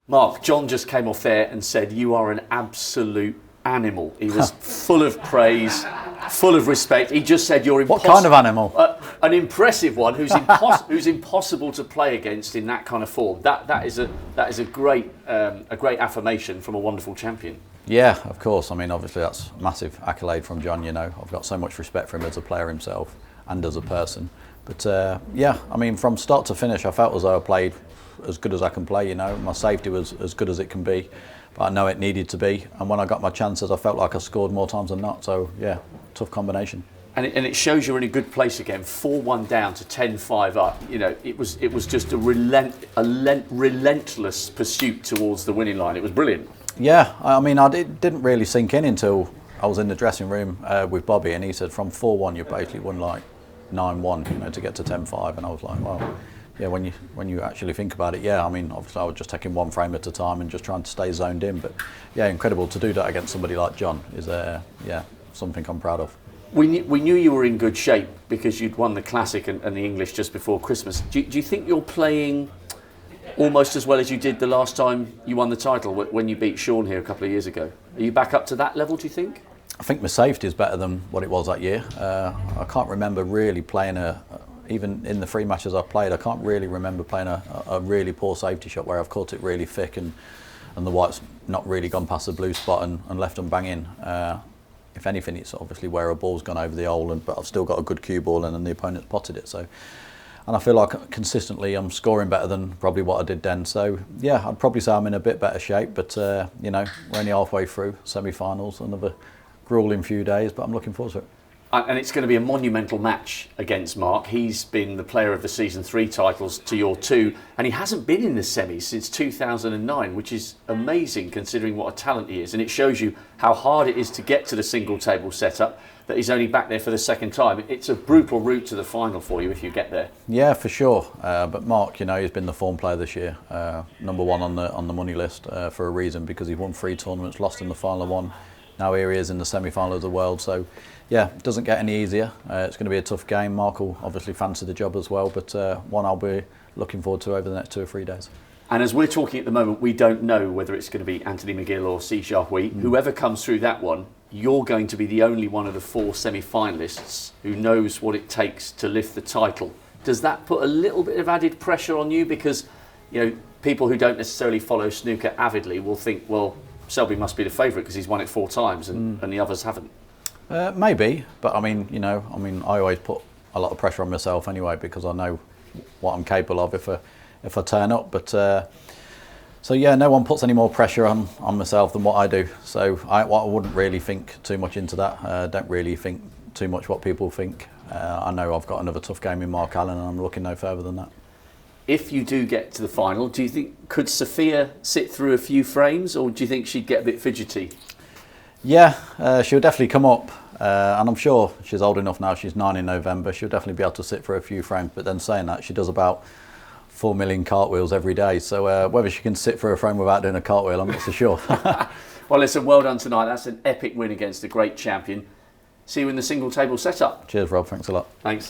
Mark, John just came off there and said you are an absolute animal. He was full of praise, full of respect. He just said you're What kind of animal? An impressive one who's who's impossible to play against in that kind of form. That is a great affirmation from a wonderful champion. Yeah, of course. I mean, obviously that's a massive accolade from John. You know, I've got so much respect for him as a player himself and as a person. But yeah, I mean, from start to finish, I felt as though I played as good as I can play. You know, my safety was as good as it can be, but I know it needed to be. And when I got my chances, I felt like I scored more times than not. So yeah, tough combination. And it shows you're in a good place again. 4-1 down to 10-5 up. You know, it was just a relentless pursuit towards the winning line. It was brilliant. Yeah, I mean, it didn't really sink in until I was in the dressing room with Bobby, and he said, from 4-1, you basically won like 9-1, you know, to get to 10-5, and I was like, well, yeah, when you actually think about it, yeah, I mean, obviously I was just taking one frame at a time and just trying to stay zoned in, but yeah, incredible to do that against somebody like John is, yeah, something I'm proud of. We knew you were in good shape because you'd won the Classic and the English just before Christmas. Do you think you're playing almost as well as you did the last time you won the title when you beat Sean here a couple of years ago? Are you back up to that level, do you think? I think my safety is better than what it was that year. I can't remember really playing even in the 3 matches I've played, I can't really remember playing a really poor safety shot where I've caught it really thick and the white's not really gone past the blue spot and left them banging. If anything, it's obviously where a ball's gone over the hole, but I've still got a good cue ball and the opponent's potted it. So, and I feel like consistently I'm scoring better than probably what I did then. So yeah, I'd probably say I'm in a bit better shape, but you know, we're only halfway through semi-finals, another grueling few days, but I'm looking forward to it. And it's going to be a monumental match against Mark. He's been the player of the season, 3 titles to your 2, and he hasn't been in the semis since 2009, which is amazing considering what a talent he is. And it shows you how hard it is to get to the single table setup, that he's only back there for the second time. It's a brutal route to the final for you if you get there. Yeah, for sure. But Mark, you know, he's been the form player this year, number 1 on the money list for a reason, because he's won 3 tournaments, lost in the final 1. Now here he is in the semi-final of the World. So yeah, it doesn't get any easier. It's going to be a tough game. Mark will obviously fancy the job as well, but one I'll be looking forward to over the next 2 or 3 days. And as we're talking at the moment, we don't know whether it's going to be Anthony McGill or C Sharp Wee. Whoever comes through that one, you're going to be the only one of the 4 semi-finalists who knows what it takes to lift the title. Does that put a little bit of added pressure on you? Because, you know, people who don't necessarily follow snooker avidly will think, well, Selby must be the favourite because he's won it 4 times and the others haven't. Maybe, but I mean, you know, I always put a lot of pressure on myself anyway because I know what I'm capable of if I turn up. But so yeah, no one puts any more pressure on myself than what I do. So I wouldn't really think too much into that. Don't really think too much what people think. I know I've got another tough game in Mark Allen, and I'm looking no further than that. If you do get to the final, do you think could Sophia sit through a few frames, or do you think she'd get a bit fidgety? Yeah, she'll definitely come up, and I'm sure she's old enough now. She's 9 in November. She'll definitely be able to sit for a few frames. But then saying that, she does about 4 million cartwheels every day. So whether she can sit for a frame without doing a cartwheel, I'm not so sure. Well, listen, well done tonight. That's an epic win against a great champion. See you in the single table setup. Cheers, Rob. Thanks a lot. Thanks.